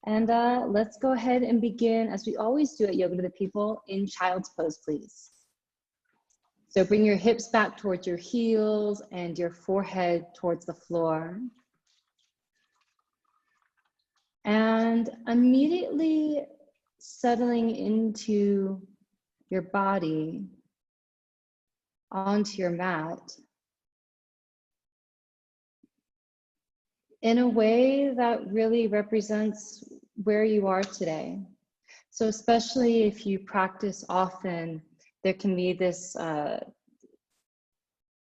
And let's go ahead and begin, as we always do at Yoga to the People, in child's pose, please. So bring your hips back towards your heels and your forehead towards the floor. And immediately settling into your body, onto your mat, in a way that really represents where you are today. So especially if you practice often, there can be this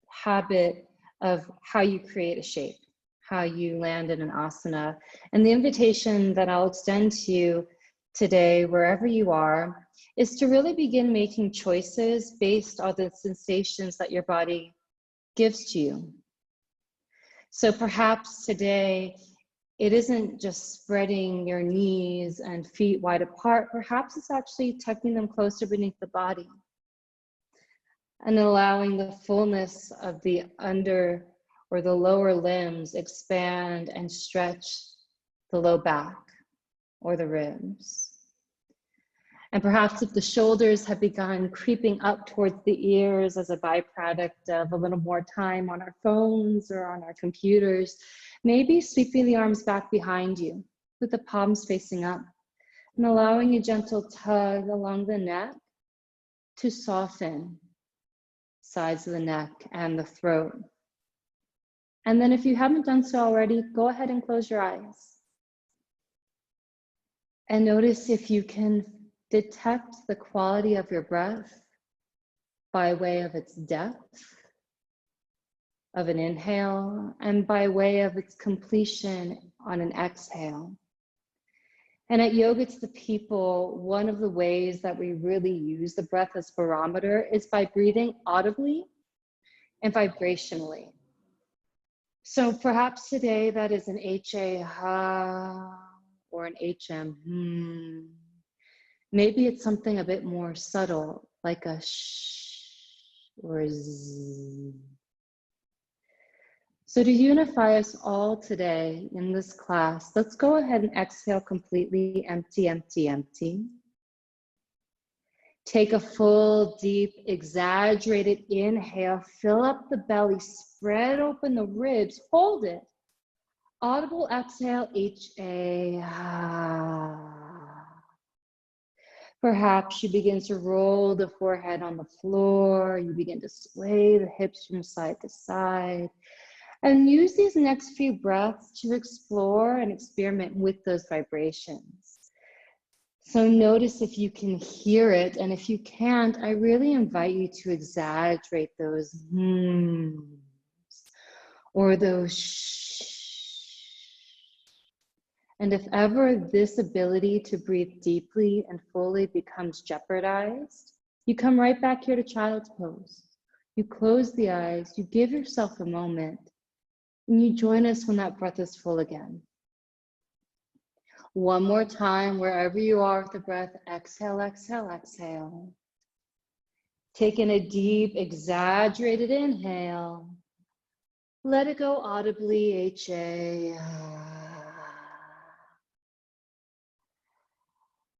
habit of how you create a shape, how you land in an asana. And the invitation that I'll extend to you today, wherever you are, is to really begin making choices based on the sensations that your body gives to you. So perhaps today, it isn't just spreading your knees and feet wide apart. Perhaps it's actually tucking them closer beneath the body and allowing the fullness of the under or the lower limbs expand and stretch the low back or the ribs. And perhaps if the shoulders have begun creeping up towards the ears as a byproduct of a little more time on our phones or on our computers, maybe sweeping the arms back behind you with the palms facing up and allowing a gentle tug along the neck to soften sides of the neck and the throat. And then if you haven't done so already, go ahead and close your eyes. And notice if you can detect the quality of your breath by way of its depth of an inhale and by way of its completion on an exhale. And at Yoga to the People, one of the ways that we really use the breath as barometer is by breathing audibly and vibrationally. So perhaps today that is an HA ha or an HM. Maybe it's something a bit more subtle, like a sh or a z. So to unify us all today in this class, let's go ahead and exhale completely, empty, empty, empty. Take a full, deep, exaggerated inhale, fill up the belly, spread open the ribs, hold it. Audible exhale, HA. Perhaps you begin to roll the forehead on the floor. You begin to sway the hips from side to side. And use these next few breaths to explore and experiment with those vibrations. So notice if you can hear it. And if you can't, I really invite you to exaggerate those or those shh. And if ever this ability to breathe deeply and fully becomes jeopardized, you come right back here to child's pose. You close the eyes, you give yourself a moment, and you join us when that breath is full again. One more time, wherever you are with the breath, exhale, exhale, exhale. Taking a deep, exaggerated inhale. Let it go audibly, HA.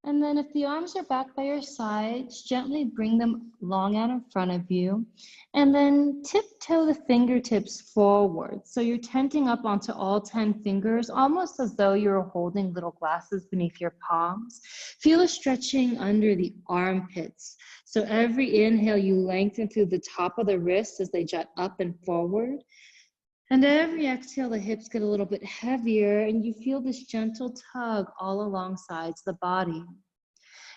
And then if the arms are back by your sides, gently bring them long out in front of you. And then tiptoe the fingertips forward. So you're tenting up onto all 10 fingers, almost as though you're holding little glasses beneath your palms. Feel a stretching under the armpits. So every inhale, you lengthen through the top of the wrists as they jut up and forward. And every exhale, the hips get a little bit heavier and you feel this gentle tug all along sides of the body.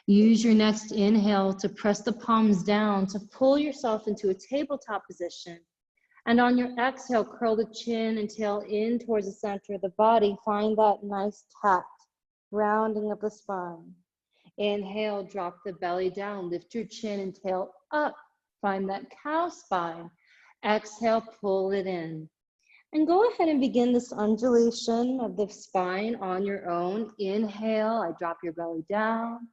Use your next inhale to press the palms down to pull yourself into a tabletop position. And on your exhale, curl the chin and tail in towards the center of the body. Find that nice tact, rounding of the spine. Inhale, drop the belly down, lift your chin and tail up. Find that cow spine. Exhale, pull it in. And go ahead and begin this undulation of the spine on your own. Inhale, I drop your belly down.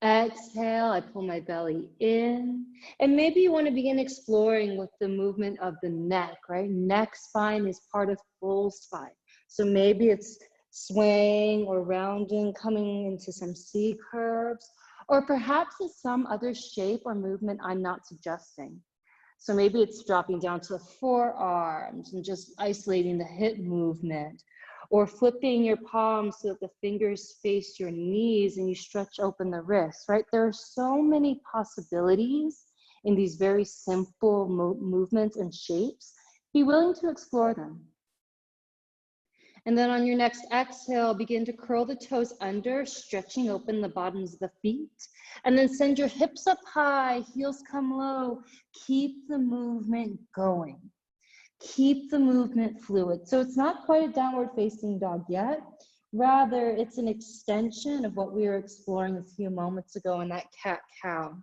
Exhale, I pull my belly in. And maybe you want to begin exploring with the movement of the neck, right? Neck spine is part of full spine. So maybe it's swaying or rounding, coming into some C curves, or perhaps it's some other shape or movement I'm not suggesting. So maybe it's dropping down to the forearms and just isolating the hip movement, or flipping your palms so that the fingers face your knees and you stretch open the wrists, right? There are so many possibilities in these very simple movements and shapes. Be willing to explore them. And then on your next exhale, begin to curl the toes under, stretching open the bottoms of the feet. And then send your hips up high, heels come low. Keep the movement going. Keep the movement fluid. So it's not quite a downward facing dog yet. Rather, it's an extension of what we were exploring a few moments ago in that cat-cow.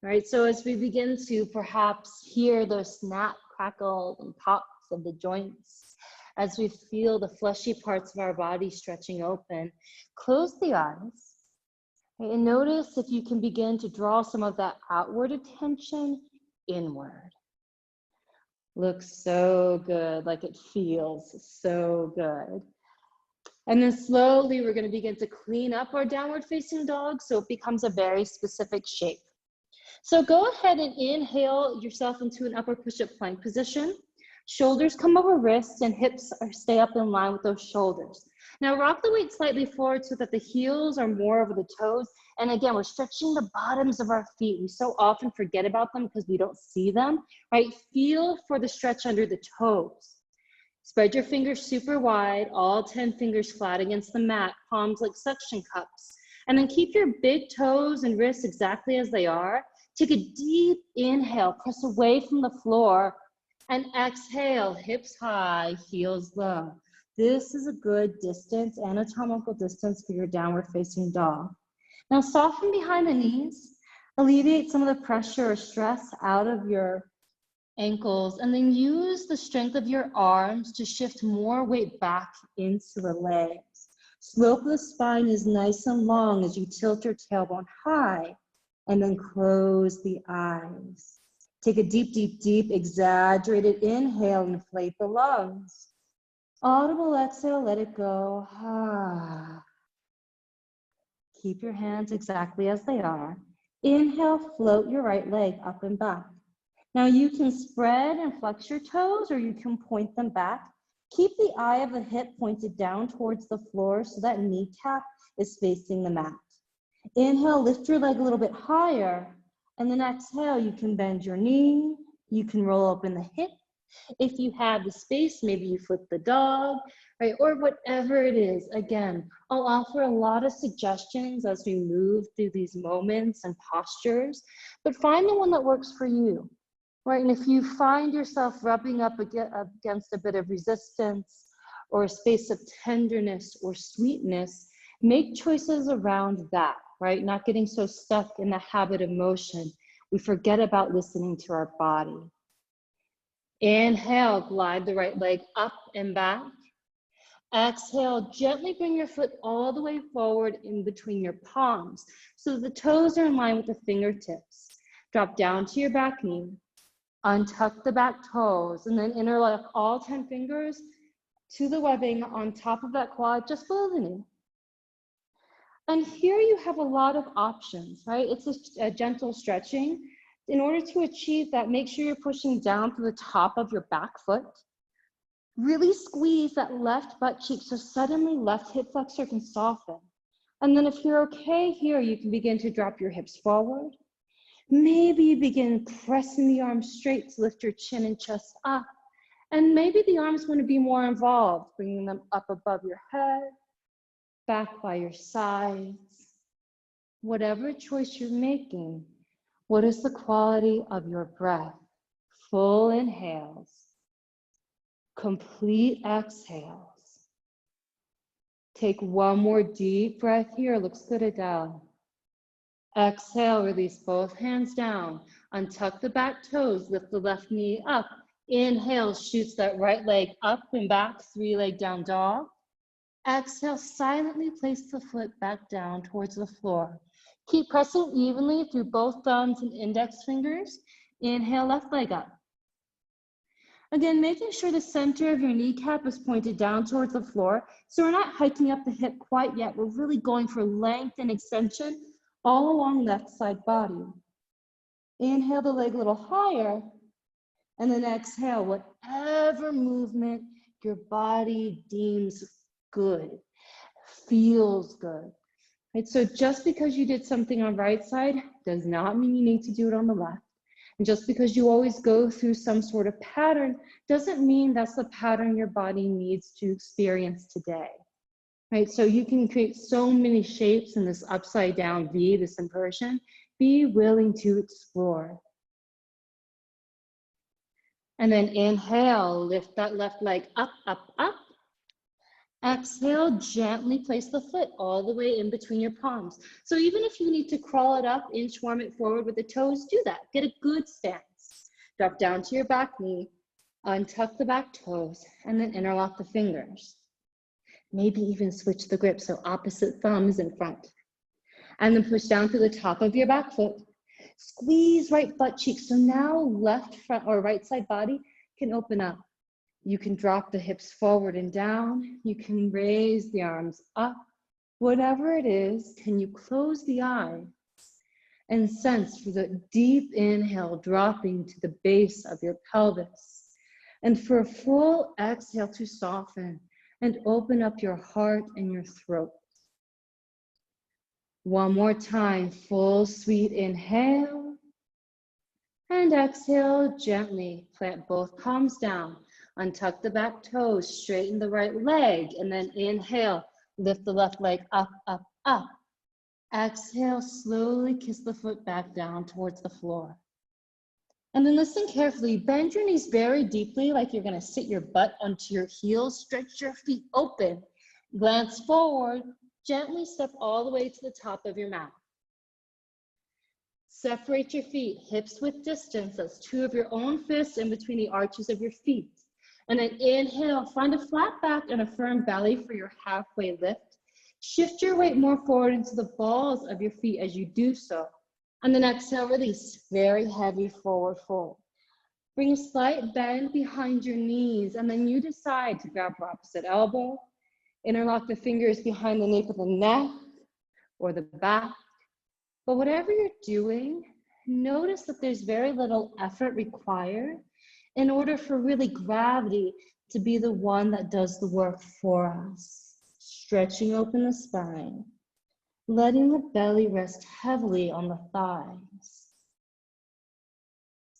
Right, so as we begin to perhaps hear those snap, crackles, and pops of the joints, as we feel the fleshy parts of our body stretching open, close the eyes, right, and notice if you can begin to draw some of that outward attention inward. Looks so good, like it feels so good. And then slowly we're going to begin to clean up our downward facing dog so it becomes a very specific shape. So go ahead and inhale yourself into an upper push-up plank position. Shoulders come over wrists and hips stay up in line with those shoulders. Now rock the weight slightly forward so that the heels are more over the toes. And again, we're stretching the bottoms of our feet. We so often forget about them because we don't see them, right? Feel for the stretch under the toes. Spread your fingers super wide, all 10 fingers flat against the mat, palms like suction cups. And then keep your big toes and wrists exactly as they are. Take a deep inhale, press away from the floor, and exhale, hips high, heels low. This is a good distance, anatomical distance for your downward facing dog. Now soften behind the knees, alleviate some of the pressure or stress out of your ankles, and then use the strength of your arms to shift more weight back into the legs. Slope of the spine is nice and long as you tilt your tailbone high, and then close the eyes. Take a deep, deep, deep, exaggerated inhale and inflate the lungs. Audible exhale, let it go. Keep your hands exactly as they are. Inhale, float your right leg up and back. Now you can spread and flex your toes or you can point them back. Keep the eye of the hip pointed down towards the floor so that kneecap is facing the mat. Inhale, lift your leg a little bit higher, and then exhale, you can bend your knee, you can roll open the hip. If you have the space, maybe you flip the dog, right? Or whatever it is. Again, I'll offer a lot of suggestions as we move through these moments and postures, but find the one that works for you, right? And if you find yourself rubbing up against a bit of resistance or a space of tenderness or sweetness, make choices around that, right? Not getting so stuck in the habit of motion. We forget about listening to our body. Inhale, glide the right leg up and back. Exhale, gently bring your foot all the way forward in between your palms so the toes are in line with the fingertips. Drop down to your back knee, untuck the back toes, and then interlock all 10 fingers to the webbing on top of that quad, just below the knee. And here you have a lot of options, right? It's a gentle stretching. In order to achieve that, make sure you're pushing down through the top of your back foot. Really squeeze that left butt cheek so suddenly left hip flexor can soften. And then if you're okay here, you can begin to drop your hips forward. Maybe you begin pressing the arms straight to lift your chin and chest up. And maybe the arms want to be more involved, bringing them up above your head, back by your sides. Whatever choice you're making, what is the quality of your breath? Full inhales, complete exhales. Take one more deep breath here. Looks good, Adele. Exhale, release both hands down. Untuck the back toes, lift the left knee up. Inhale, shoots that right leg up and back, 3-leg down dog. Exhale, silently place the foot back down towards the floor. Keep pressing evenly through both thumbs and index fingers. Inhale, left leg up. Again, making sure the center of your kneecap is pointed down towards the floor. So we're not hiking up the hip quite yet. We're really going for length and extension all along left side body. Inhale the leg a little higher, and then exhale whatever movement your body deems good, feels good. Right? So just because you did something on right side does not mean you need to do it on the left. And just because you always go through some sort of pattern doesn't mean that's the pattern your body needs to experience today. Right? So you can create so many shapes in this upside down V, this inversion. Be willing to explore. And then inhale, lift that left leg up, up, up. Exhale, gently place the foot all the way in between your palms. So even if you need to crawl it up, inchworm it forward with the toes, do that. Get a good stance. Drop down to your back knee, untuck the back toes, and then interlock the fingers. Maybe even switch the grip so opposite thumb is in front. And then push down to the top of your back foot. Squeeze right butt cheek. So now left front or right side body can open up. You can drop the hips forward and down. You can raise the arms up. Whatever it is, can you close the eyes and sense for the deep inhale dropping to the base of your pelvis. And for a full exhale to soften and open up your heart and your throat. One more time, full sweet inhale. And exhale gently, plant both palms down. Untuck the back toes, straighten the right leg, and then inhale, lift the left leg up, up, up. Exhale, slowly kiss the foot back down towards the floor. And then listen carefully, bend your knees very deeply, like you're gonna sit your butt onto your heels, stretch your feet open, glance forward, gently step all the way to the top of your mat. Separate your feet, hips width distance, that's 2 of your own fists in between the arches of your feet. And then inhale, find a flat back and a firm belly for your halfway lift. Shift your weight more forward into the balls of your feet as you do so. And then exhale, release, very heavy forward fold. Bring a slight bend behind your knees, and then you decide to grab your opposite elbow, interlock the fingers behind the nape of the neck or the back. But whatever you're doing, notice that there's very little effort required in order for really gravity to be the one that does the work for us. Stretching open the spine, letting the belly rest heavily on the thighs.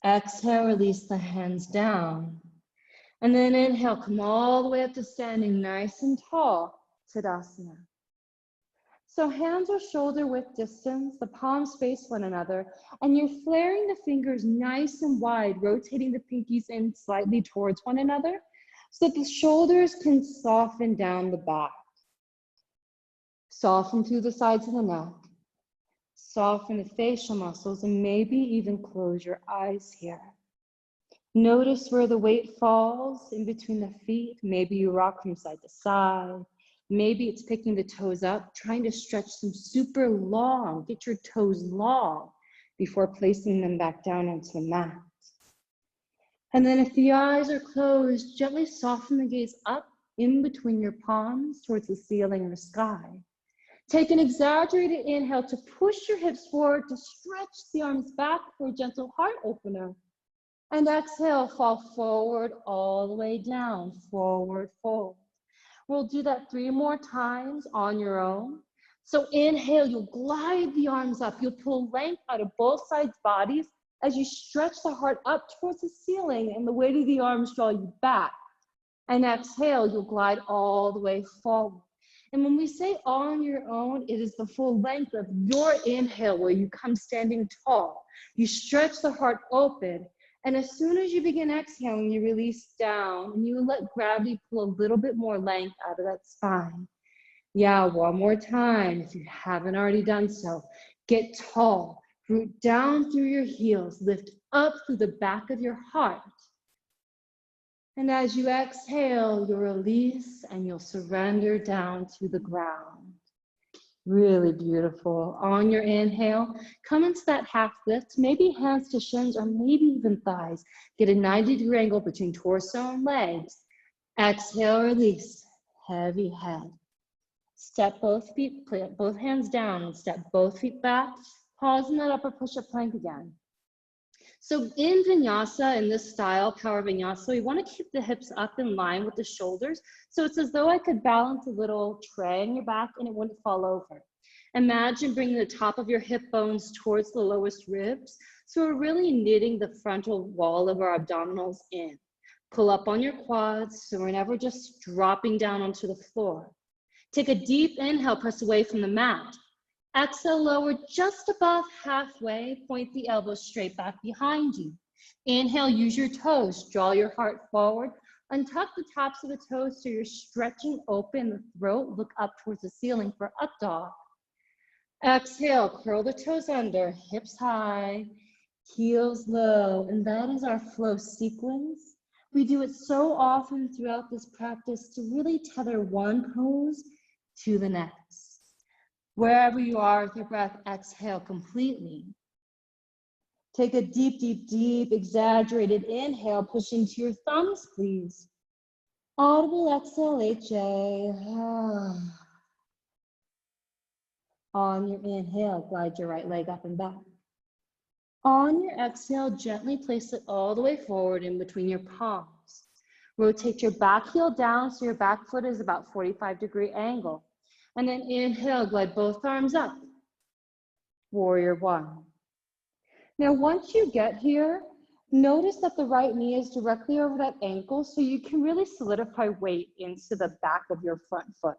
Exhale, release the hands down. And then inhale, come all the way up to standing nice and tall, Tadasana. So hands are shoulder width distance, the palms face one another, and you're flaring the fingers nice and wide, rotating the pinkies in slightly towards one another so that the shoulders can soften down the back. Soften through the sides of the neck. Soften the facial muscles and maybe even close your eyes here. Notice where the weight falls in between the feet. Maybe you rock from side to side. Maybe it's picking the toes up, trying to stretch them super long. Get your toes long before placing them back down onto the mat. And then if the eyes are closed, gently soften the gaze up in between your palms towards the ceiling or sky. Take an exaggerated inhale to push your hips forward, to stretch the arms back for a gentle heart opener. And exhale, fall forward all the way down, forward fold. We'll do that 3 more times on your own. So inhale, you'll glide the arms up. You'll pull length out of both sides' bodies as you stretch the heart up towards the ceiling and the weight of the arms draw you back. And exhale, you'll glide all the way forward. And when we say on your own, it is the full length of your inhale where you come standing tall. You stretch the heart open. And as soon as you begin exhaling, you release down and you let gravity pull a little bit more length out of that spine. Yeah, one more time if you haven't already done so. Get tall, root down through your heels, lift up through the back of your heart. And as you exhale, you'll release and you'll surrender down to the ground. Really beautiful. On your inhale, come into that half lift, maybe hands to shins or maybe even thighs. Get a 90-degree angle between torso and legs. Exhale, release, heavy head. Step both feet, put both hands down and step both feet back. Pause in that upper push-up plank again. So in Vinyasa, in this style, Power Vinyasa, we want to keep the hips up in line with the shoulders. So it's as though I could balance a little tray on your back and it wouldn't fall over. Imagine bringing the top of your hip bones towards the lowest ribs. So we're really knitting the frontal wall of our abdominals in. Pull up on your quads, so we're never just dropping down onto the floor. Take a deep inhale, press away from the mat. Exhale, lower just above halfway, point the elbows straight back behind you. Inhale, use your toes, draw your heart forward, untuck the tops of the toes so you're stretching open the throat, look up towards the ceiling for up dog. Exhale, curl the toes under, hips high, heels low, and that is our flow sequence. We do it so often throughout this practice to really tether one pose to the next. Wherever you are with your breath, exhale completely. Take a deep, deep, deep, exaggerated inhale. Push into your thumbs, please. Audible exhale, HA. On your inhale, glide your right leg up and back. On your exhale, gently place it all the way forward in between your palms. Rotate your back heel down so your back foot is about 45-degree angle. And then inhale, glide both arms up. Warrior one. Now, once you get here, notice that the right knee is directly over that ankle so you can really solidify weight into the back of your front foot.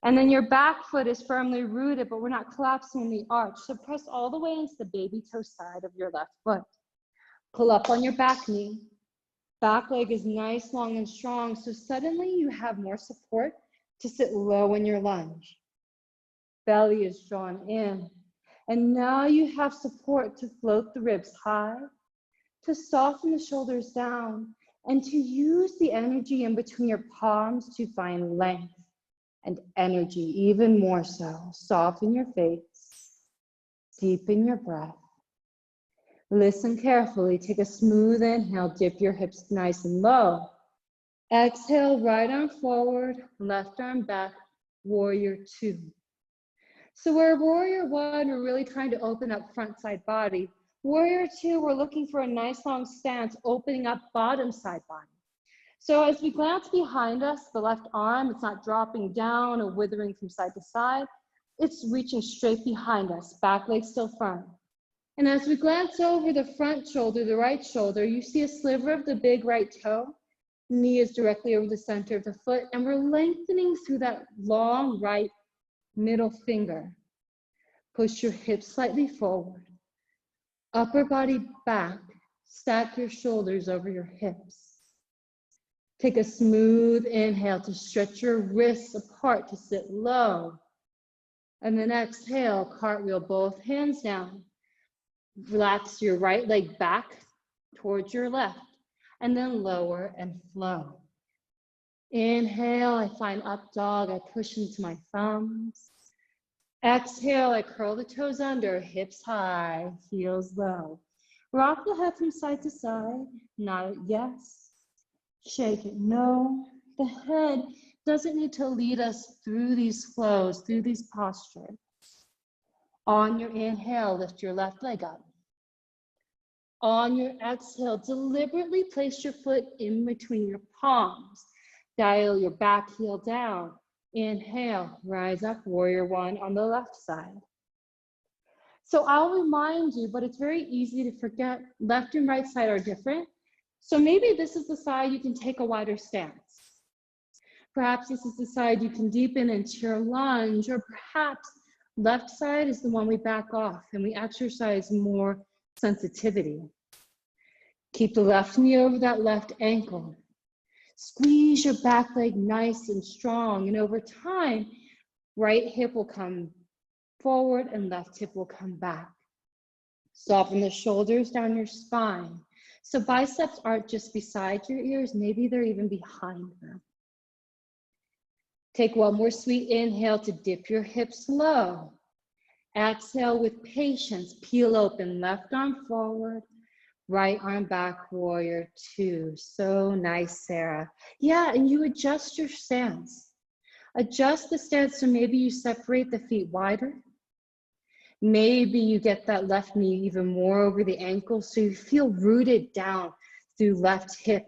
And then your back foot is firmly rooted, but we're not collapsing the arch. So press all the way into the baby toe side of your left foot. Pull up on your back knee. Back leg is nice, long, and strong. So suddenly you have more support to sit low in your lunge. Belly is drawn in. And now you have support to float the ribs high, to soften the shoulders down, and to use the energy in between your palms to find length and energy, even more so. Soften your face, deepen your breath. Listen carefully, take a smooth inhale, dip your hips nice and low. Exhale, right arm forward, left arm back, warrior two. So where warrior one, we're really trying to open up front side body. Warrior two, we're looking for a nice long stance, opening up bottom side body. So as we glance behind us, the left arm, it's not dropping down or withering from side to side. It's reaching straight behind us, back leg still firm. And as we glance over the front shoulder, the right shoulder, you see a sliver of the big right toe. Knee is directly over the center of the foot, and we're lengthening through that long right middle finger. Push your hips slightly forward. Upper body back. Stack your shoulders over your hips. Take a smooth inhale to stretch your wrists apart to sit low. And then exhale, cartwheel both hands down. Relax your right leg back towards your left. And then lower and flow. Inhale, I find up dog, I push into my thumbs. Exhale, I curl the toes under, hips high, heels low. Rock the head from side to side, nod it yes, shake it no. The head doesn't need to lead us through these flows, through these postures. On your inhale, lift your left leg up. On your exhale, deliberately place your foot in between your palms. Dial your back heel down. Inhale, rise up, warrior one on the left side. So I'll remind you, but it's very easy to forget, left and right side are different. So maybe this is the side you can take a wider stance. Perhaps this is the side you can deepen into your lunge, or perhaps left side is the one we back off and we exercise more sensitivity. Keep the left knee over that left ankle. Squeeze your back leg nice and strong, and over time, right hip will come forward and left hip will come back. Soften the shoulders down your spine. So biceps aren't just beside your ears, maybe they're even behind them. Take one more sweet inhale to dip your hips low. Exhale with patience, peel open, left arm forward, right arm back, warrior two. So nice, Sarah. Yeah, and you adjust your stance. Adjust the stance, so maybe you separate the feet wider. Maybe you get that left knee even more over the ankle, so you feel rooted down through left hip,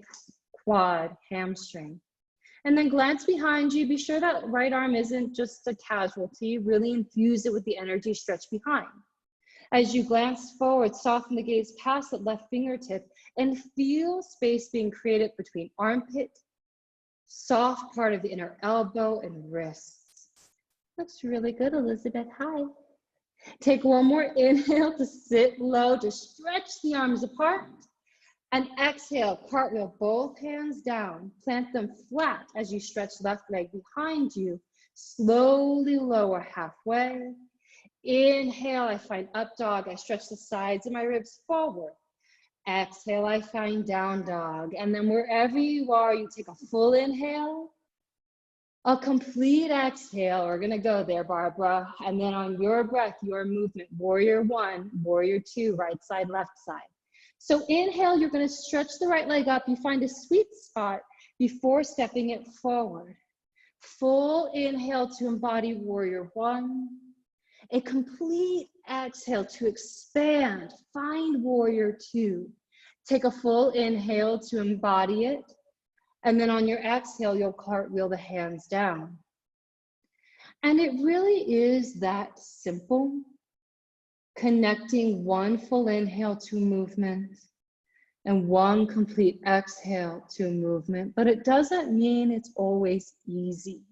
quad, hamstring. And then glance behind you. Be sure that right arm isn't just a casualty. Really infuse it with the energy stretch behind. As you glance forward, soften the gaze past that left fingertip and feel space being created between armpit, soft part of the inner elbow, and wrists. Looks really good, Elizabeth. Hi. Take one more inhale to sit low, to stretch the arms apart. And exhale, cartwheel both hands down. Plant them flat as you stretch left leg behind you. Slowly lower halfway. Inhale, I find up dog. I stretch the sides of my ribs forward. Exhale, I find down dog. And then wherever you are, you take a full inhale, a complete exhale. We're gonna go there, Barbara. And then on your breath, your movement, warrior one, warrior two, right side, left side. So inhale, you're gonna stretch the right leg up. You find a sweet spot before stepping it forward. Full inhale to embody warrior one. A complete exhale to expand, find warrior two. Take a full inhale to embody it. And then on your exhale, you'll cartwheel the hands down. And it really is that simple. Connecting one full inhale to movement and one complete exhale to movement, but it doesn't mean it's always easy.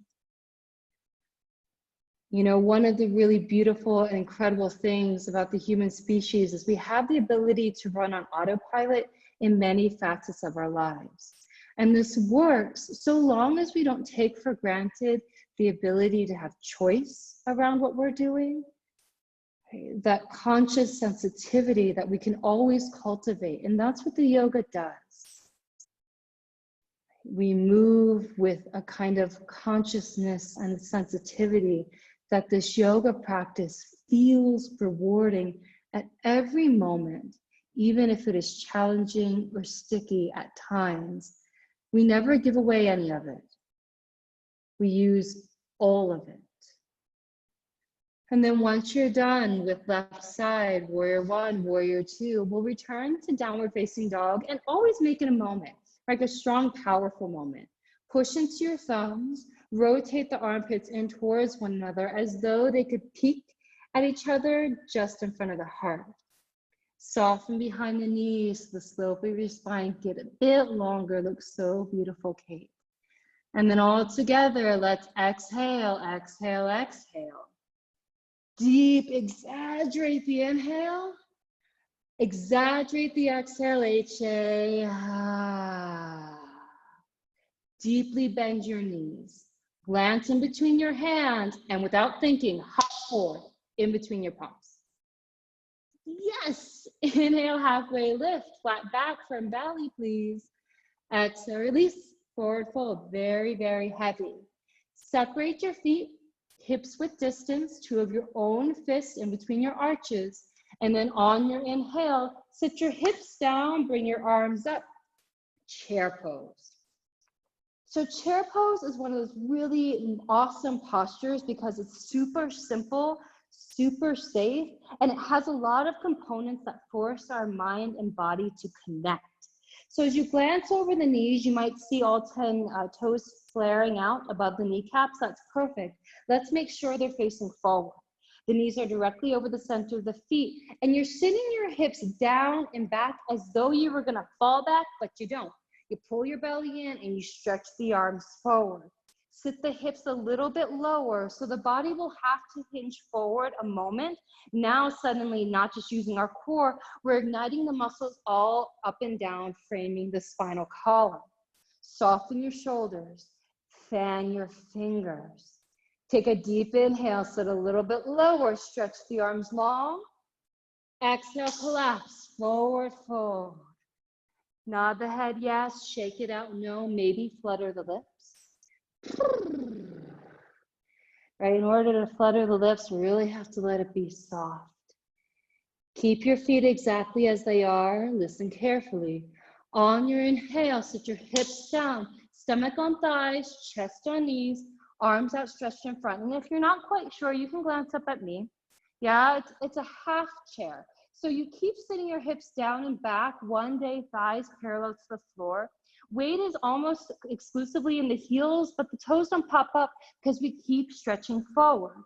You know, one of the really beautiful and incredible things about the human species is we have the ability to run on autopilot in many facets of our lives. And this works so long as we don't take for granted the ability to have choice around what we're doing, that conscious sensitivity that we can always cultivate. And that's what the yoga does. We move with a kind of consciousness and sensitivity that this yoga practice feels rewarding at every moment, even if it is challenging or sticky at times. We never give away any of it. We use all of it. And then once you're done with left side, warrior one, warrior two, we'll return to downward facing dog and always make it a moment, like a strong, powerful moment. Push into your thumbs, rotate the armpits in towards one another as though they could peek at each other just in front of the heart. Soften behind the knees, the slope of your spine, get a bit longer, looks so beautiful, Kate. And then all together, let's exhale, exhale, exhale. Deep, exaggerate the inhale, exaggerate the exhale, HA. Deeply bend your knees. Glance in between your hands and without thinking, hop forward in between your palms. Yes, inhale, halfway lift, flat back from belly, please. Exhale, release, forward fold, very, very heavy. Separate your feet. Hips width distance, two of your own fists in between your arches. And then on your inhale, sit your hips down, bring your arms up, chair pose. So chair pose is one of those really awesome postures because it's super simple, super safe, and it has a lot of components that force our mind and body to connect. So as you glance over the knees, you might see all 10 toes flaring out above the kneecaps. That's perfect. Let's make sure they're facing forward. The knees are directly over the center of the feet, and you're sitting your hips down and back as though you were gonna fall back, but you don't. You pull your belly in and you stretch the arms forward. Sit the hips a little bit lower so the body will have to hinge forward a moment. Now suddenly, not just using our core, we're igniting the muscles all up and down, framing the spinal column. Soften your shoulders, fan your fingers. Take a deep inhale, sit a little bit lower, stretch the arms long. Exhale, collapse, forward fold. Nod the head, yes, shake it out, no, maybe flutter the lips. right? In order to flutter the lips, we really have to let it be soft. Keep your feet exactly as they are. Listen carefully. On your inhale, sit your hips down, stomach on thighs, chest on knees, arms outstretched in front. And if you're not quite sure, you can glance up at me. Yeah, it's a half chair. So you keep sitting your hips down and back, one day thighs parallel to the floor. Weight is almost exclusively in the heels, but the toes don't pop up because we keep stretching forward.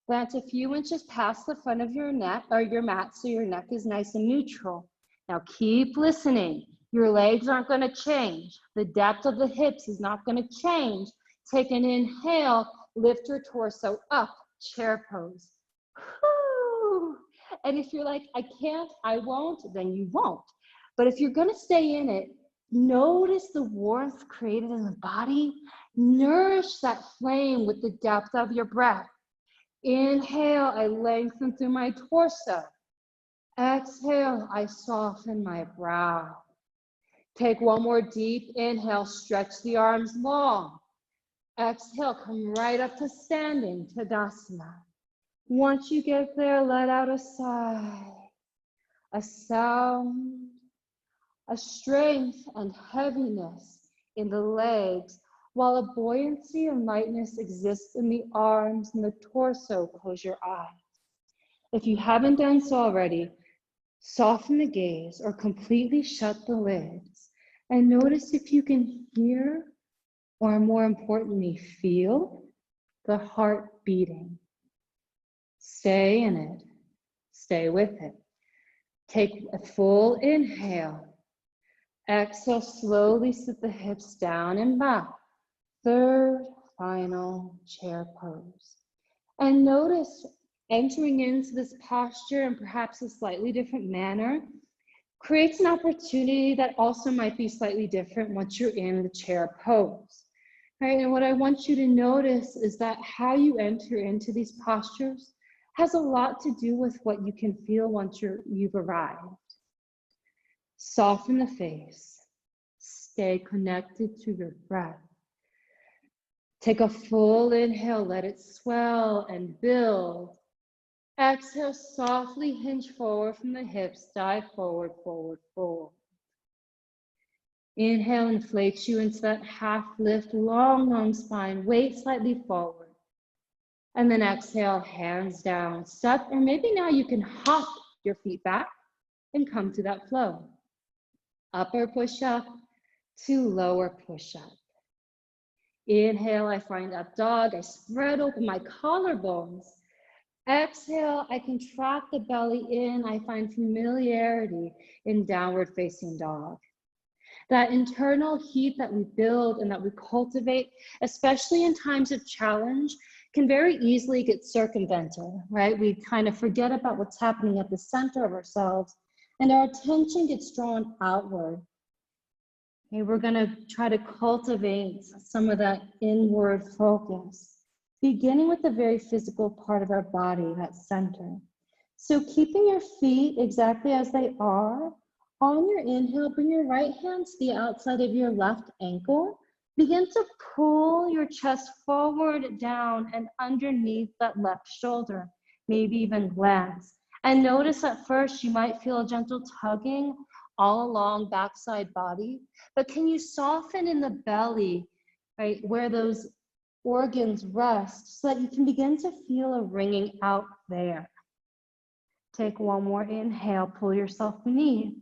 Glance a few inches past the front of your neck or your mat so your neck is nice and neutral. Now keep listening. Your legs aren't going to change. The depth of the hips is not going to change. Take an inhale, lift your torso up, chair pose. Whew. And if you're like, I can't, I won't, then you won't. But if you're going to stay in it, notice the warmth created in the body. Nourish that flame with the depth of your breath. Inhale, I lengthen through my torso. Exhale, I soften my brow. Take one more deep inhale, stretch the arms long. Exhale, come right up to standing, Tadasana. Once you get there, let out a sigh, a sound, a strength and heaviness in the legs, while a buoyancy and lightness exists in the arms and the torso. Close your eyes. If you haven't done so already, soften the gaze or completely shut the lids and notice if you can hear, or more importantly, feel the heart beating. Stay in it. Stay with it. Take a full inhale. Exhale, slowly sit the hips down and back. Third, final chair pose. And notice entering into this posture in perhaps a slightly different manner creates an opportunity that also might be slightly different once you're in the chair pose. Right? And what I want you to notice is that how you enter into these postures has a lot to do with what you can feel once you've arrived. Soften the face. Stay connected to your breath. Take a full inhale, let it swell and build. Exhale, softly hinge forward from the hips, dive forward, forward, forward. Inhale, inflates you into that half lift, long, long spine, weight slightly forward. And then exhale, hands down, step, or maybe now you can hop your feet back and come to that flow. Upper push-up to lower push-up. Inhale, I find up dog. I spread open my collarbones. Exhale, I contract the belly in. I find familiarity in downward facing dog. That internal heat that we build and that we cultivate, especially in times of challenge, can very easily get circumvented, right? We kind of forget about what's happening at the center of ourselves and our attention gets drawn outward. Okay, we're gonna try to cultivate some of that inward focus, beginning with the very physical part of our body, that center. So keeping your feet exactly as they are, on your inhale, bring your right hand to the outside of your left ankle. Begin to pull your chest forward, down, and underneath that left shoulder, maybe even glance. And notice at first you might feel a gentle tugging all along backside body, but can you soften in the belly, right, where those organs rest, so that you can begin to feel a ringing out there. Take one more inhale, pull yourself beneath.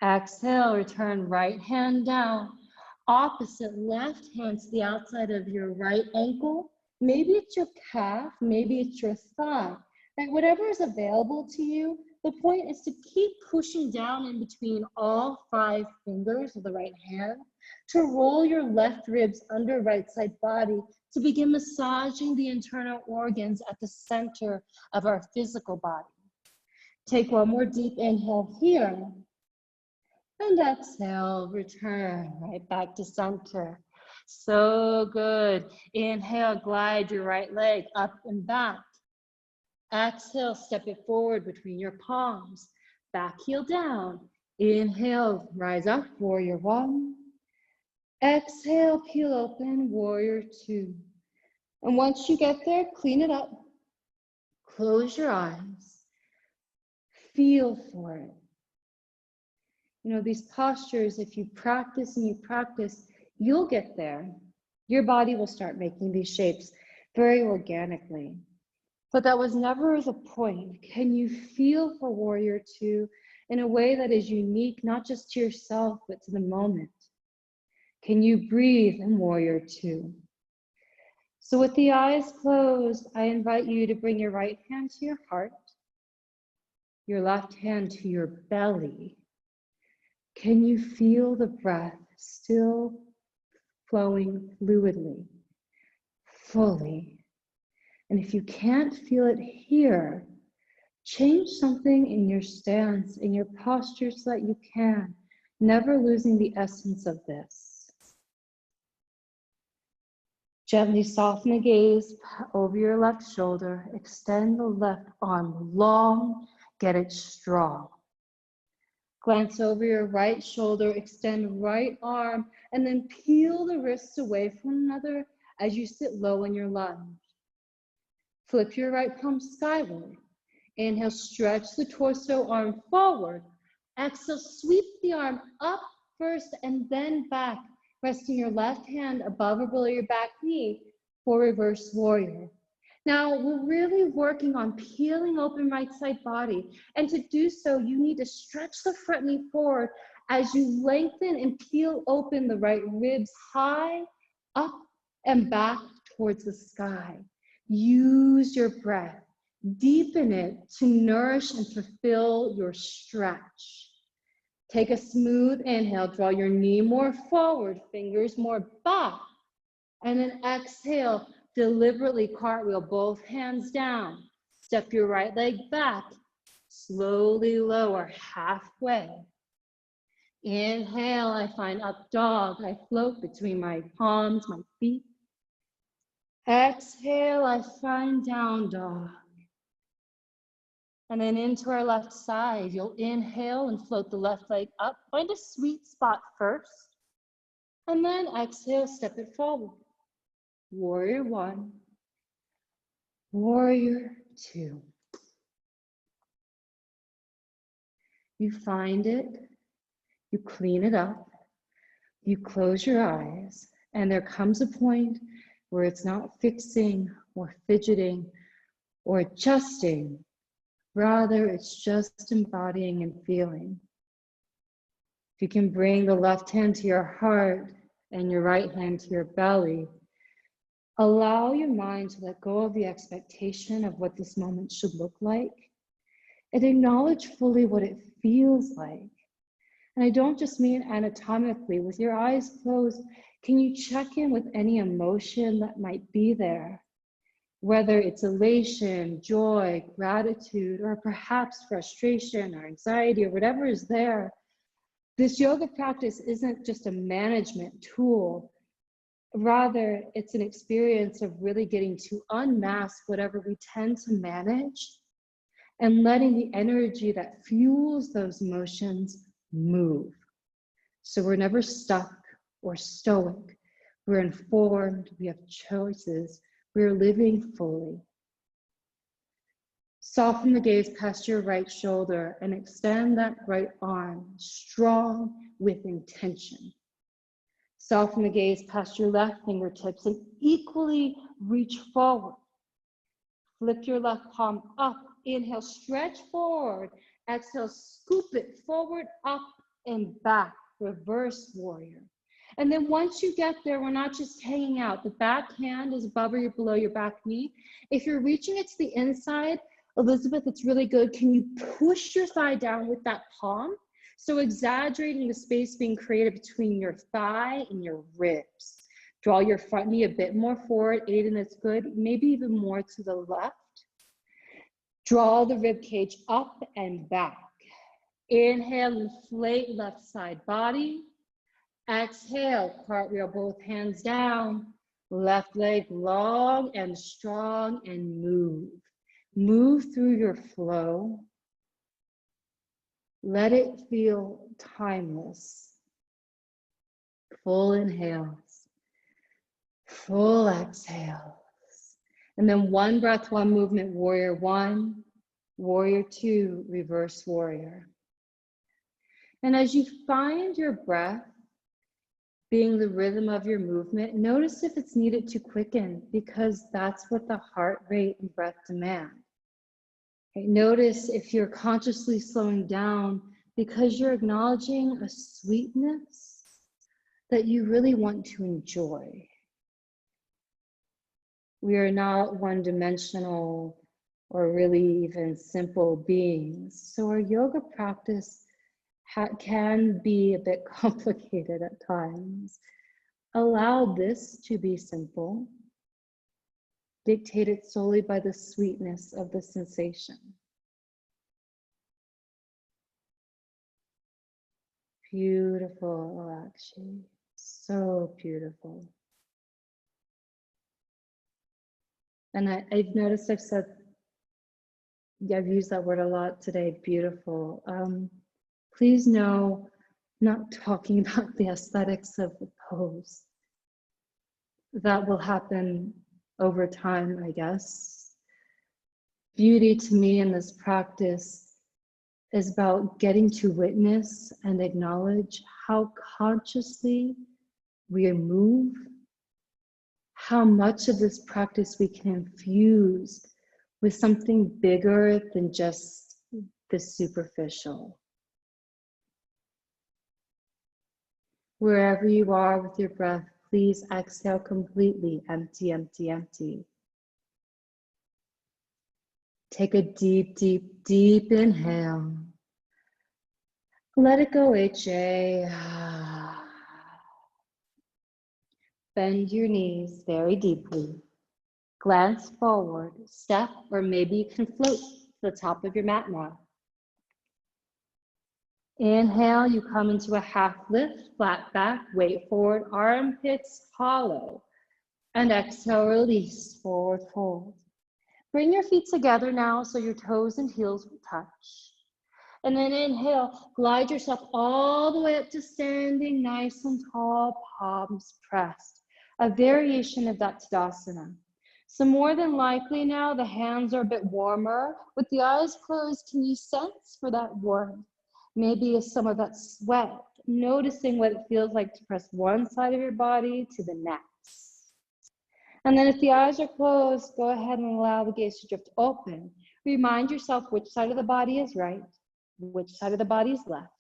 Exhale, return right hand down. Opposite left hand to the outside of your right ankle. Maybe it's your calf, maybe it's your thigh. Right? Whatever is available to you, the point is to keep pushing down in between all 5 fingers of the right hand to roll your left ribs under right side body to begin massaging the internal organs at the center of our physical body. Take one more deep inhale here. And exhale, return right back to center. So good. Inhale, glide your right leg up and back. Exhale, step it forward between your palms. Back heel down. Inhale, rise up, warrior 1. Exhale, peel open, warrior 2. And once you get there, clean it up. Close your eyes. Feel for it. You know, these postures, if you practice and you practice, you'll get there. Your body will start making these shapes very organically. But that was never the point. Can you feel for Warrior Two in a way that is unique, not just to yourself, but to the moment? Can you breathe in Warrior Two? So with the eyes closed, I invite you to bring your right hand to your heart, your left hand to your belly. Can you feel the breath still flowing fluidly, fully? And if you can't feel it here, change something in your stance, in your posture so that you can, never losing the essence of this. Gently soften the gaze over your left shoulder. Extend the left arm long, get it strong. Glance over your right shoulder, extend right arm, and then peel the wrists away from one another as you sit low in your lunge. Flip your right palm skyward. Inhale, stretch the torso, arm forward. Exhale, sweep the arm up first and then back, resting your left hand above or below your back knee for reverse warrior. Now, we're really working on peeling open right side body. And to do so, you need to stretch the front knee forward as you lengthen and peel open the right ribs high, up and back towards the sky. Use your breath. Deepen it to nourish and fulfill your stretch. Take a smooth inhale, draw your knee more forward, fingers more back. And then exhale, deliberately cartwheel both hands down. Step your right leg back, slowly lower halfway. Inhale, I find up dog. I float between my palms, my feet. Exhale, I find down dog. And then into our left side, you'll inhale and float the left leg up. Find a sweet spot first. And then exhale, step it forward. Warrior One, Warrior Two. You find it, you clean it up, you close your eyes, and there comes a point where it's not fixing or fidgeting or adjusting. Rather, it's just embodying and feeling. If you can bring the left hand to your heart and your right hand to your belly, allow your mind to let go of the expectation of what this moment should look like and acknowledge fully what it feels like. And I don't just mean anatomically. With your eyes closed, can you check in with any emotion that might be there? Whether it's elation, joy, gratitude, or perhaps frustration or anxiety or whatever is there. This yoga practice isn't just a management tool. Rather, it's an experience of really getting to unmask whatever we tend to manage and letting the energy that fuels those emotions move. So we're never stuck or stoic. We're informed, we have choices, we're living fully. Soften the gaze past your right shoulder and extend that right arm, strong with intention. Soften the gaze past your left fingertips and equally reach forward. Flip your left palm up. Inhale, stretch forward. Exhale, scoop it forward, up and back. Reverse warrior. And then once you get there, we're not just hanging out. The back hand is above or below your back knee. If you're reaching it to the inside, Elizabeth, it's really good. Can you push your thigh down with that palm? So exaggerating the space being created between your thigh and your ribs. Draw your front knee a bit more forward. Aiden, that's good. Maybe even more to the left. Draw the rib cage up and back. Inhale, inflate left side body. Exhale, cartwheel both hands down. Left leg long and strong and move. Move through your flow. Let it feel timeless. Full inhales, full exhales. And then one breath, one movement, warrior one, warrior two, reverse warrior. And as you find your breath being the rhythm of your movement, notice if it's needed to quicken, because that's what the heart rate and breath demand. Okay, notice if you're consciously slowing down because you're acknowledging a sweetness that you really want to enjoy. We are not one-dimensional or really even simple beings. So our yoga practice can be a bit complicated at times. Allow this to be simple, dictated solely by the sweetness of the sensation. Beautiful, Alakshi. So beautiful. And I've noticed I've used that word a lot today, beautiful. Please know, I'm not talking about the aesthetics of the pose. That will happen over time, I guess. Beauty to me in this practice is about getting to witness and acknowledge how consciously we move, how much of this practice we can infuse with something bigger than just the superficial. Wherever you are with your breath, please exhale completely, empty, empty, empty. Take a deep, deep, deep inhale. Let it go, HA. Bend your knees very deeply. Glance forward, step, or maybe you can float to the top of your mat now. Inhale, you come into a half lift, flat back, weight forward, armpits hollow. And exhale, release, forward fold. Bring your feet together now so your toes and heels will touch. And then inhale, glide yourself all the way up to standing, nice and tall, palms pressed. A variation of that Tadasana. So more than likely now, the hands are a bit warmer. With the eyes closed, can you sense for that warmth? Maybe some of that sweat, noticing what it feels like to press one side of your body to the next. And then if the eyes are closed, go ahead and allow the gaze to drift open. Remind yourself which side of the body is right, which side of the body is left.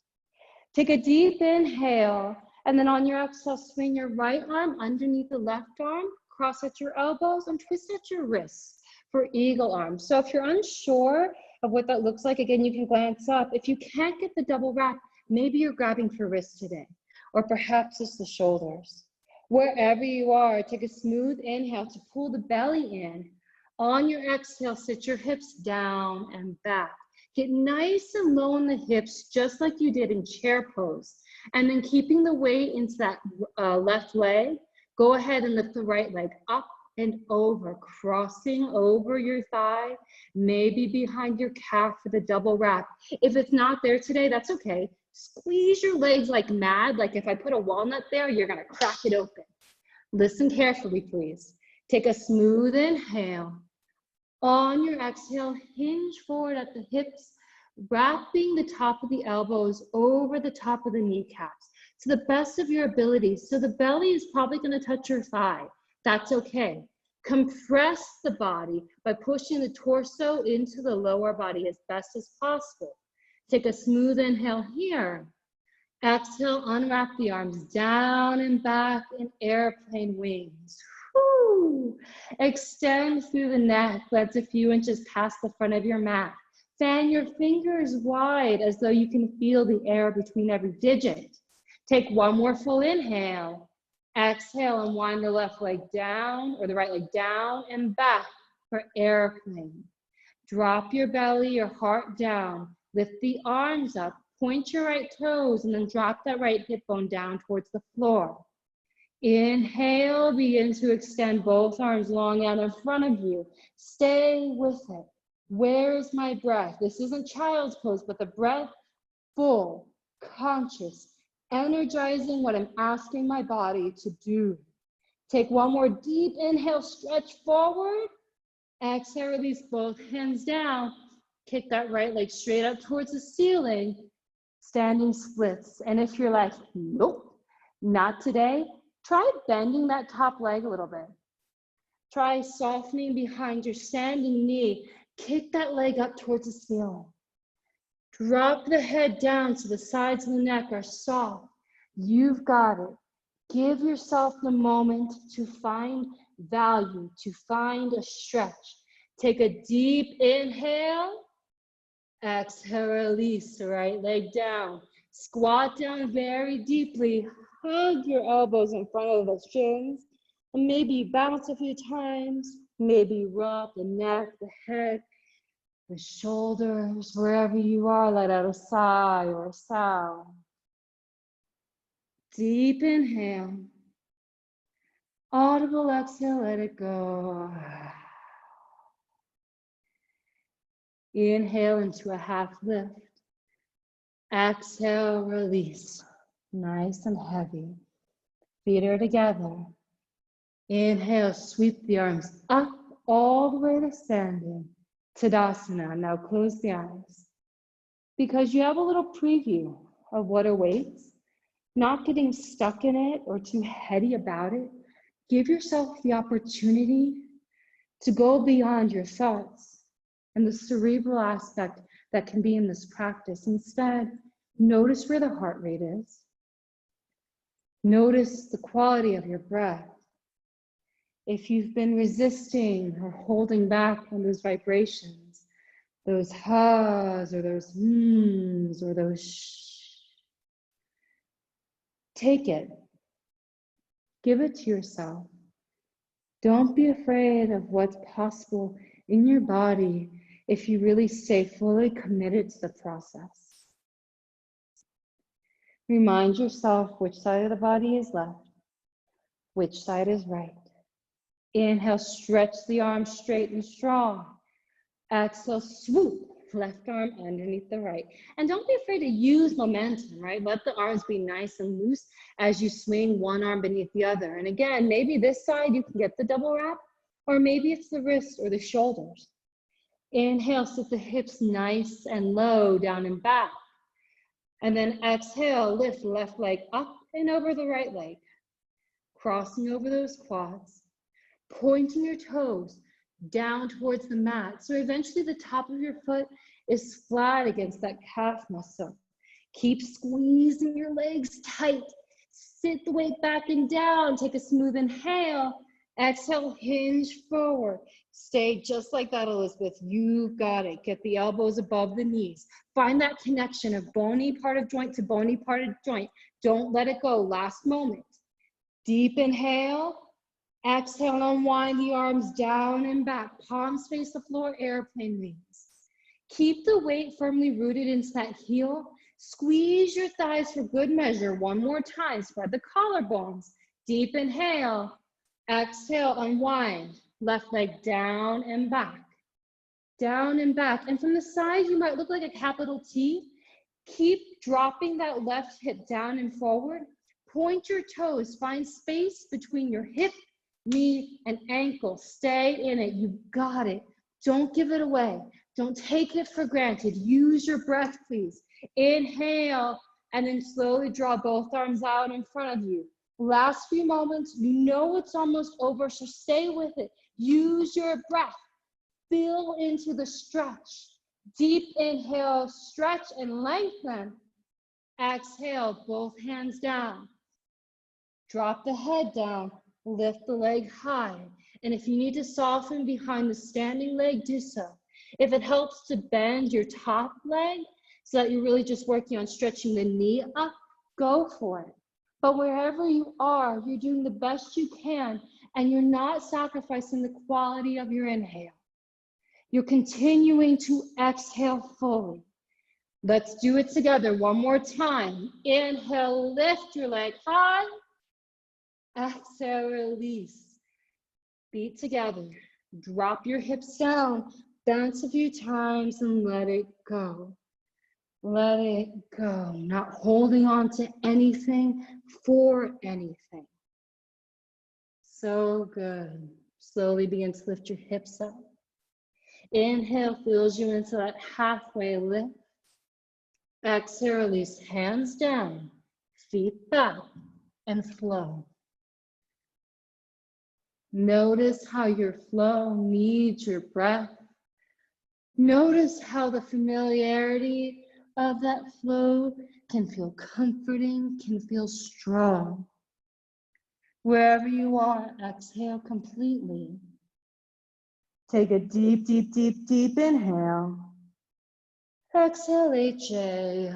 Take a deep inhale, and then on your exhale, swing your right arm underneath the left arm, cross at your elbows, and twist at your wrists for eagle arms. So if you're unsure of what that looks like, again, you can glance up. If you can't get the double wrap, maybe you're grabbing for wrists today, or perhaps it's the shoulders. Wherever you are, take a smooth inhale to pull the belly in. On your exhale, sit your hips down and back. Get nice and low in the hips, just like you did in chair pose. And then keeping the weight into that left leg, go ahead and lift the right leg up and over, crossing over your thigh, maybe behind your calf for the double wrap. If it's not there today, that's okay. Squeeze your legs like mad, like if I put a walnut there, you're gonna crack it open. Listen carefully, please. Take a smooth inhale. On your exhale, hinge forward at the hips, wrapping the top of the elbows over the top of the kneecaps to the best of your ability. So the belly is probably gonna touch your thigh. That's okay. Compress the body by pushing the torso into the lower body as best as possible. Take a smooth inhale here. Exhale, unwrap the arms down and back in airplane wings. Woo. Extend through the neck, that's a few inches past the front of your mat. Fan your fingers wide as though you can feel the air between every digit. Take one more full inhale. Exhale and wind the left leg down or the right leg down and back for airplane. Drop your belly, your heart down. Lift the arms up, point your right toes, and then drop that right hip bone down towards the floor. Inhale, begin to extend both arms long out in front of you. Stay with it. Where is my breath? This isn't child's pose, but the breath full, conscious, energizing what I'm asking my body to do. Take one more deep inhale, stretch forward, Exhale, release both hands down. Kick that right leg straight up towards the ceiling. Standing splits. And if you're like, nope, not today, try bending that top leg a little bit. Try softening behind your standing knee. Kick that leg up towards the ceiling. Drop the head down so the sides of the neck are soft. You've got it. Give yourself the moment to find value, to find a stretch. Take a deep inhale. Exhale, release the right leg down. Squat down very deeply. Hug your elbows in front of the shins. And maybe bounce a few times. Maybe rub the neck, the head, the shoulders, wherever you are. Let out a sigh or a sound. Deep inhale. Audible exhale, let it go. Inhale into a half lift. Exhale, release. Nice and heavy. Feet are together. Inhale, sweep the arms up all the way to standing. Tadasana. Now close the eyes. Because you have a little preview of what awaits, not getting stuck in it or too heady about it, give yourself the opportunity to go beyond your thoughts and the cerebral aspect that can be in this practice. Instead, notice where the heart rate is. Notice the quality of your breath. If you've been resisting or holding back on those vibrations, those hu's or those mms or those shh, take it. Give it to yourself. Don't be afraid of what's possible in your body if you really stay fully committed to the process. Remind yourself which side of the body is left, which side is right. Inhale, stretch the arms straight and strong. Exhale, swoop, left arm underneath the right. And don't be afraid to use momentum, right? Let the arms be nice and loose as you swing one arm beneath the other. And again, maybe this side you can get the double wrap, or maybe it's the wrist or the shoulders. Inhale, sit the hips nice and low, down and back. And then exhale, lift left leg up and over the right leg. Crossing over those quads. Pointing your toes down towards the mat. So eventually the top of your foot is flat against that calf muscle. Keep squeezing your legs tight. Sit the weight back and down. Take a smooth inhale. Exhale, hinge forward. Stay just like that, Elizabeth. You got it. Get the elbows above the knees. Find that connection of bony part of joint to bony part of joint. Don't let it go. Last moment. Deep inhale. Exhale, unwind the arms down and back. Palms face the floor, airplane wings. Keep the weight firmly rooted into that heel. Squeeze your thighs for good measure. One more time. Spread the collarbones. Deep inhale. Exhale, unwind. Left leg down and back. Down and back. And from the side, you might look like a capital T. Keep dropping that left hip down and forward. Point your toes. Find space between your hip, knee, and ankle. Stay in it. You got it. Don't give it away. Don't take it for granted. Use your breath, please. Inhale, and then slowly draw both arms out in front of you. Last few moments, you know it's almost over, so stay with it. Use your breath. Fill into the stretch. Deep inhale, stretch and lengthen. Exhale, both hands down. Drop the head down. Lift the leg high. And if you need to soften behind the standing leg, do so. If it helps to bend your top leg so that you're really just working on stretching the knee up, go for it. But wherever you are, you're doing the best you can, and you're not sacrificing the quality of your inhale. You're continuing to exhale fully. Let's do it together one more time. Inhale, lift your leg high. Exhale, release. Feet together. Drop your hips down. Bounce a few times and let it go. Let it go. Not holding on to anything for anything. So good. Slowly begin to lift your hips up. Inhale fills you into that halfway lift. Exhale, release hands down, feet back, and flow. Notice how your flow needs your breath. Notice how the familiarity of that flow can feel comforting, can feel strong. Wherever you are, exhale completely. Take a deep, deep, deep, deep inhale. Exhale, HA.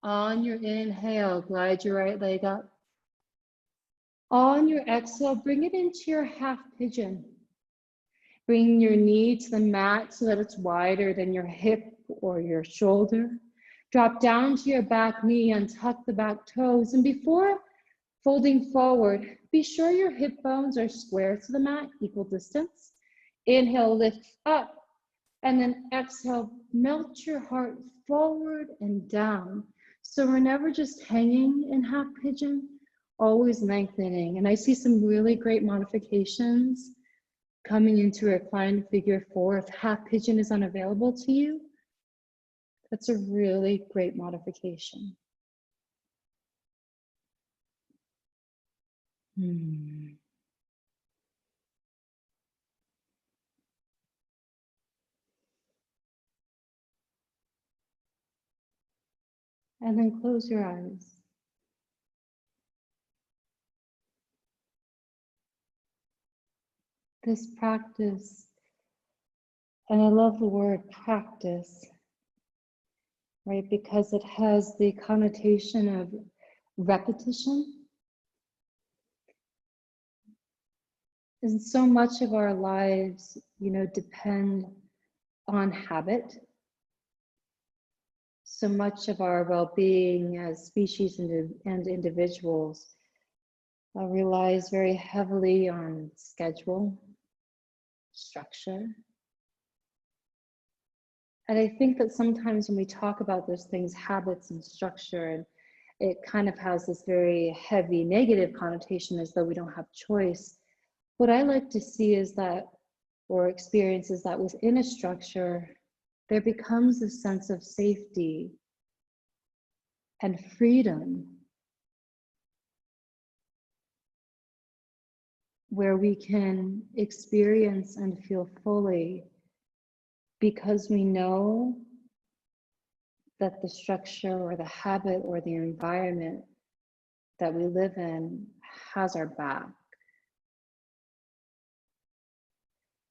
On your inhale, glide your right leg up. On your exhale, bring it into your half pigeon. Bring your knee to the mat so that it's wider than your hip or your shoulder. Drop down to your back knee and tuck the back toes. And before folding forward, be sure your hip bones are square to the mat, equal distance. Inhale, lift up. And then exhale, melt your heart forward and down. So we're never just hanging in half pigeon, always lengthening. And I see some really great modifications coming into reclined figure 4. If half pigeon is unavailable to you, that's a really great modification. And then close your eyes. This practice, and I love the word practice, right? Because it has the connotation of repetition. And so much of our lives, depend on habit. So much of our well-being as species and individuals relies very heavily on schedule, structure. And I think that sometimes when we talk about those things, habits and structure, and it kind of has this very heavy negative connotation as though we don't have choice. What I like to see is that, or experience is that within a structure, there becomes a sense of safety and freedom, where we can experience and feel fully because we know that the structure or the habit or the environment that we live in has our back.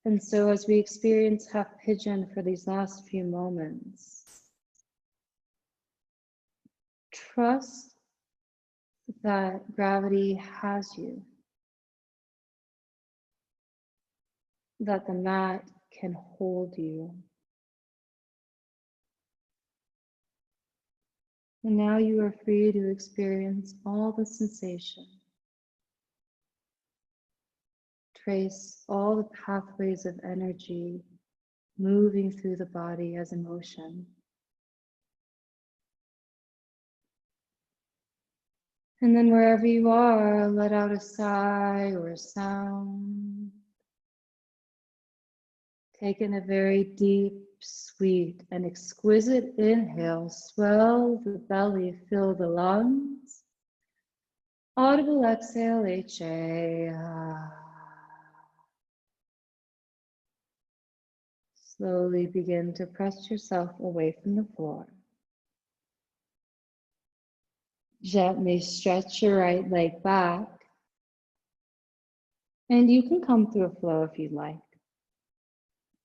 And so as we experience half pigeon for these last few moments, trust that gravity has you, that the mat can hold you. And now you are free to experience all the sensation. Trace all the pathways of energy moving through the body as emotion. And then wherever you are, let out a sigh or a sound. Take in a very deep, sweet, and exquisite inhale. Swell the belly, fill the lungs. Audible exhale, HA. Slowly begin to press yourself away from the floor. Gently stretch your right leg back. And you can come through a flow if you'd like.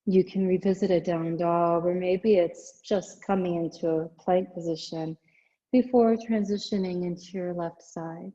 You can revisit a down dog, or maybe it's just coming into a plank position before transitioning into your left side.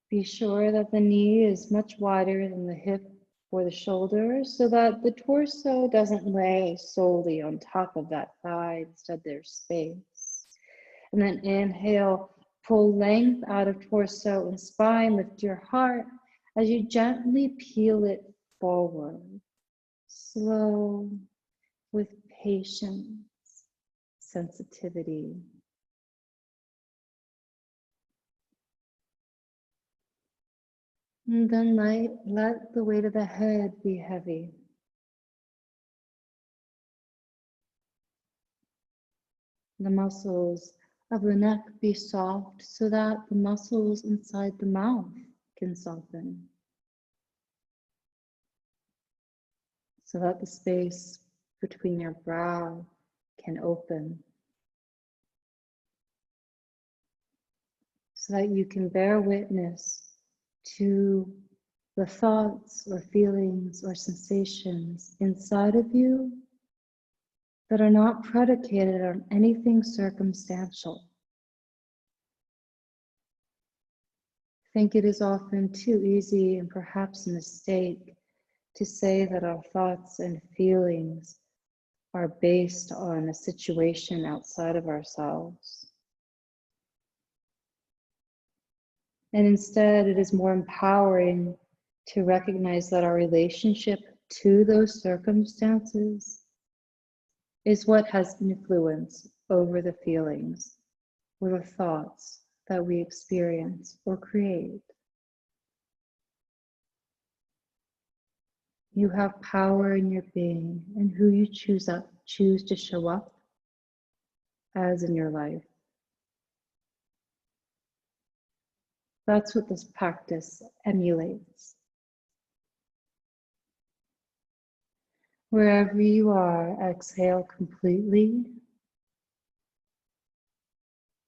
Be sure that the knee is much wider than the hip or the shoulder so that the torso doesn't lay solely on top of that thigh. Instead, there's space. And then inhale, pull length out of torso and spine, lift your heart as you gently peel it forward. slow, with patience, sensitivity. And then let the weight of the head be heavy. The muscles of the neck be soft so that the muscles inside the mouth can soften. So that the space between your brow can open. So that you can bear witness to the thoughts or feelings or sensations inside of you that are not predicated on anything circumstantial. I think it is often too easy and perhaps a mistake to say that our thoughts and feelings are based on a situation outside of ourselves. And instead, it is more empowering to recognize that our relationship to those circumstances is what has influence over the feelings or the thoughts that we experience or create. You have power in your being and who you choose to show up as in your life. That's what this practice emulates. Wherever you are, exhale completely.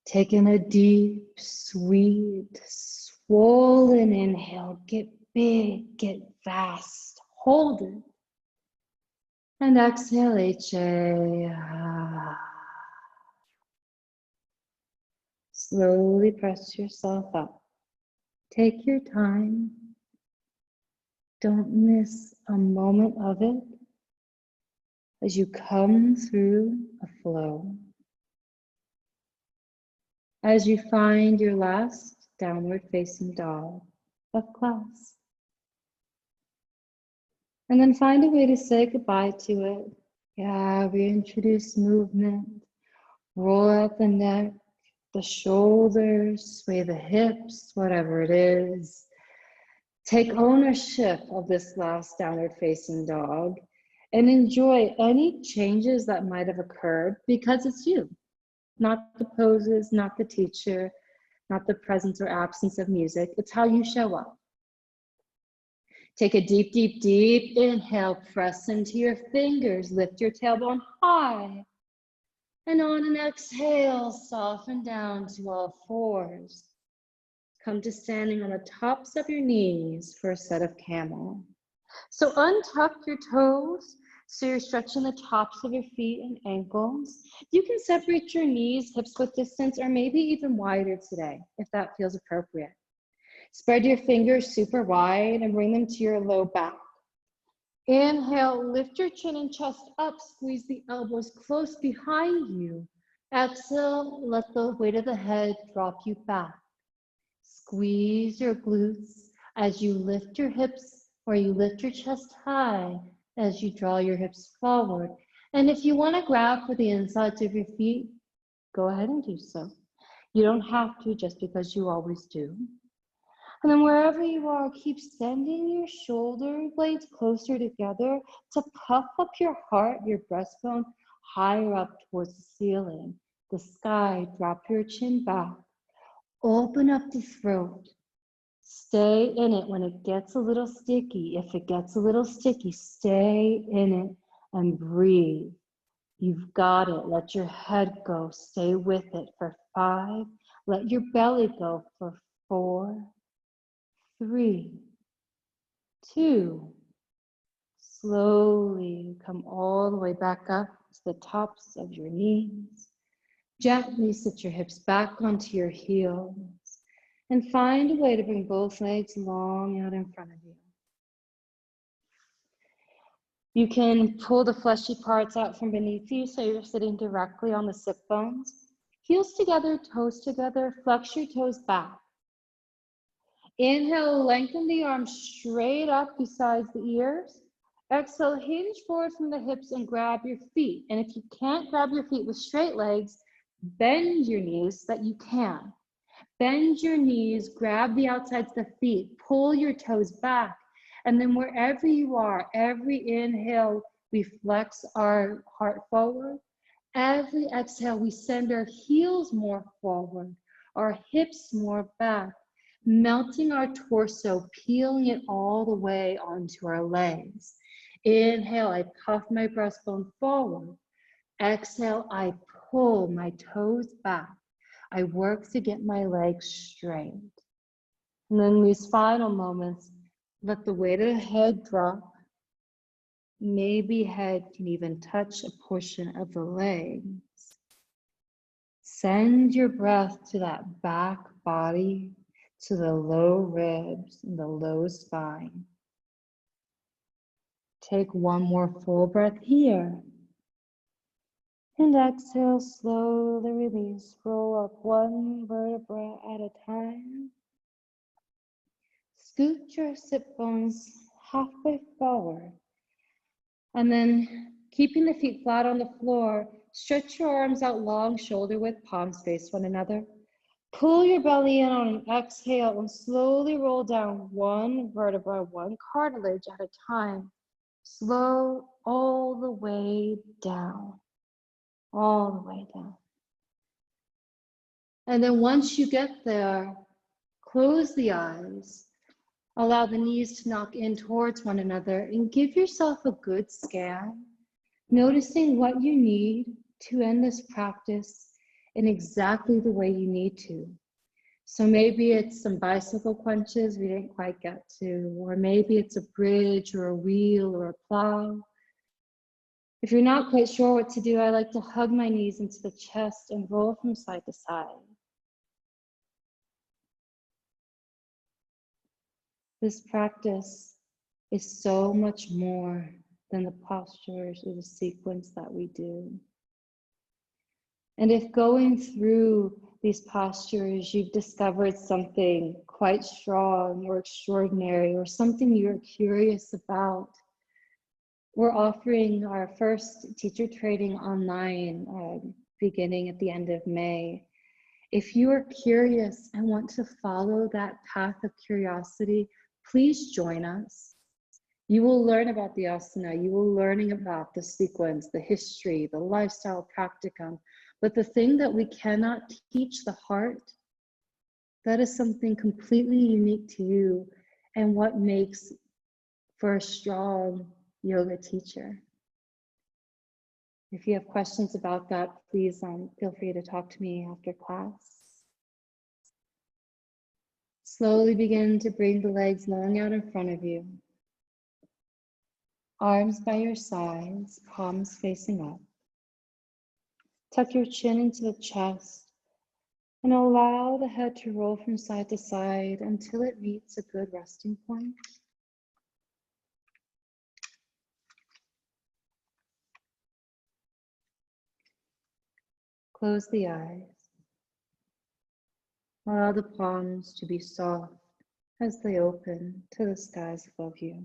Take in a deep, sweet, swollen inhale. Get big, get vast. Hold it. And exhale, HA. Slowly press yourself up. Take your time. Don't miss a moment of it as you come through a flow. As you find your last downward facing dog of class. And then find a way to say goodbye to it. Yeah, reintroduce movement. Roll out the neck, the shoulders, sway the hips, whatever it is. Take ownership of this last downward facing dog and enjoy any changes that might have occurred because it's you, not the poses, not the teacher, not the presence or absence of music. It's how you show up. Take a deep, deep, deep inhale, press into your fingers, lift your tailbone high. And on an exhale, soften down to all fours. Come to standing on the tops of your knees for a set of camel. So untuck your toes, so you're stretching the tops of your feet and ankles. You can separate your knees, hips width distance, or maybe even wider today, if that feels appropriate. Spread your fingers super wide and bring them to your low back. Inhale, lift your chin and chest up, squeeze the elbows close behind you. Exhale, let the weight of the head drop you back. Squeeze your glutes as you lift your hips or you lift your chest high as you draw your hips forward. And if you want to grab for the insides of your feet, go ahead and do so. You don't have to just because you always do. And then wherever you are, keep sending your shoulder blades closer together to puff up your heart, your breastbone, higher up towards the ceiling, the sky. Drop your chin back. Open up the throat. Stay in it when it gets a little sticky. If it gets a little sticky, stay in it and breathe. You've got it. Let your head go. Stay with it for 5. Let your belly go for 4, 3, 2. Slowly come all the way back up to the tops of your knees. Gently sit your hips back onto your heels and find a way to bring both legs long out in front of you. You can pull the fleshy parts out from beneath you so you're sitting directly on the sit bones. Heels together, toes together, flex your toes back. Inhale, lengthen the arms straight up besides the ears. Exhale, hinge forward from the hips and grab your feet. And if you can't grab your feet with straight legs, bend your knees so that you can. Bend your knees, grab the outsides of the feet, pull your toes back. And then wherever you are, every inhale, we flex our heart forward. Every exhale, we send our heels more forward, our hips more back, melting our torso, peeling it all the way onto our legs. Inhale, I puff my breastbone forward. Exhale, I pull my toes back. I work to get my legs straight. And then these final moments, let the weight of the head drop. Maybe head can even touch a portion of the legs. Send your breath to that back body, to the low ribs and the low spine. Take one more full breath here. And exhale, slowly release. Roll up one vertebra at a time. Scoot your sit bones halfway forward. And then keeping the feet flat on the floor, stretch your arms out long, shoulder width, palms face one another. Pull your belly in on an exhale and slowly roll down one vertebra, one cartilage at a time. Slow all the way down, all the way down. And then once you get there, close the eyes. Allow the knees to knock in towards one another and give yourself a good scan, noticing what you need to end this practice in exactly the way you need to. So maybe it's some bicycle crunches we didn't quite get to, or maybe it's a bridge or a wheel or a plow. If you're not quite sure what to do, I like to hug my knees into the chest and roll from side to side. This practice is so much more than the postures or the sequence that we do. And if going through these postures, you've discovered something quite strong or extraordinary or something you're curious about, we're offering our first teacher training online beginning at the end of May. If you are curious and want to follow that path of curiosity, please join us. You will learn about the asana, you will learn about the sequence, the history, the lifestyle practicum. But the thing that we cannot teach the heart, that is something completely unique to you and what makes for a strong yoga teacher. If you have questions about that, please feel free to talk to me after class. Slowly begin to bring the legs long out in front of you. Arms by your sides, palms facing up. Tuck your chin into the chest and allow the head to roll from side to side until it meets a good resting point. Close the eyes. Allow the palms to be soft as they open to the skies above you.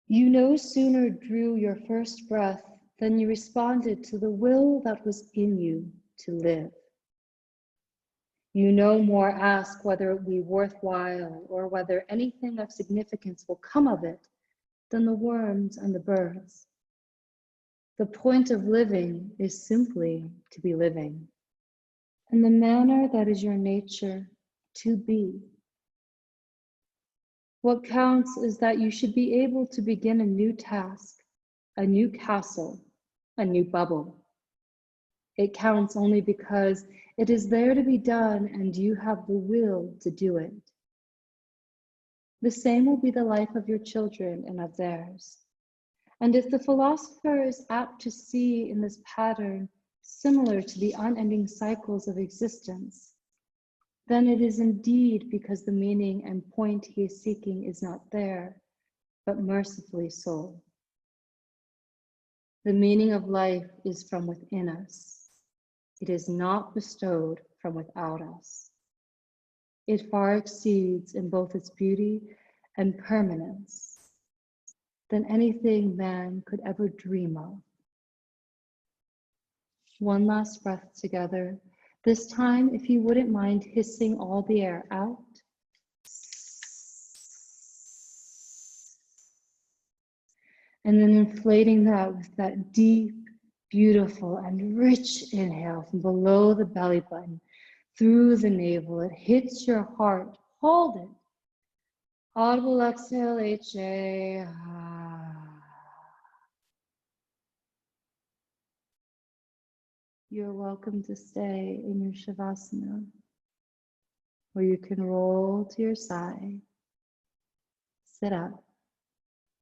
You no sooner drew your first breath than you responded to the will that was in you to live. You no more ask whether it be worthwhile or whether anything of significance will come of it than the worms and the birds. The point of living is simply to be living, in the manner that is your nature to be. What counts is that you should be able to begin a new task, a new castle, a new bubble. It counts only because it is there to be done and you have the will to do it. The same will be the life of your children and of theirs. And if the philosopher is apt to see in this pattern similar to the unending cycles of existence, then it is indeed because the meaning and point he is seeking is not there, but mercifully so. The meaning of life is from within us. It is not bestowed from without us. It far exceeds in both its beauty and permanence than anything man could ever dream of. One last breath together. This time, if you wouldn't mind hissing all the air out. And then inflating that with that deep, beautiful, and rich inhale from below the belly button, through the navel. It hits your heart. Hold it. Audible exhale, HA. You're welcome to stay in your Savasana, where you can roll to your side, sit up,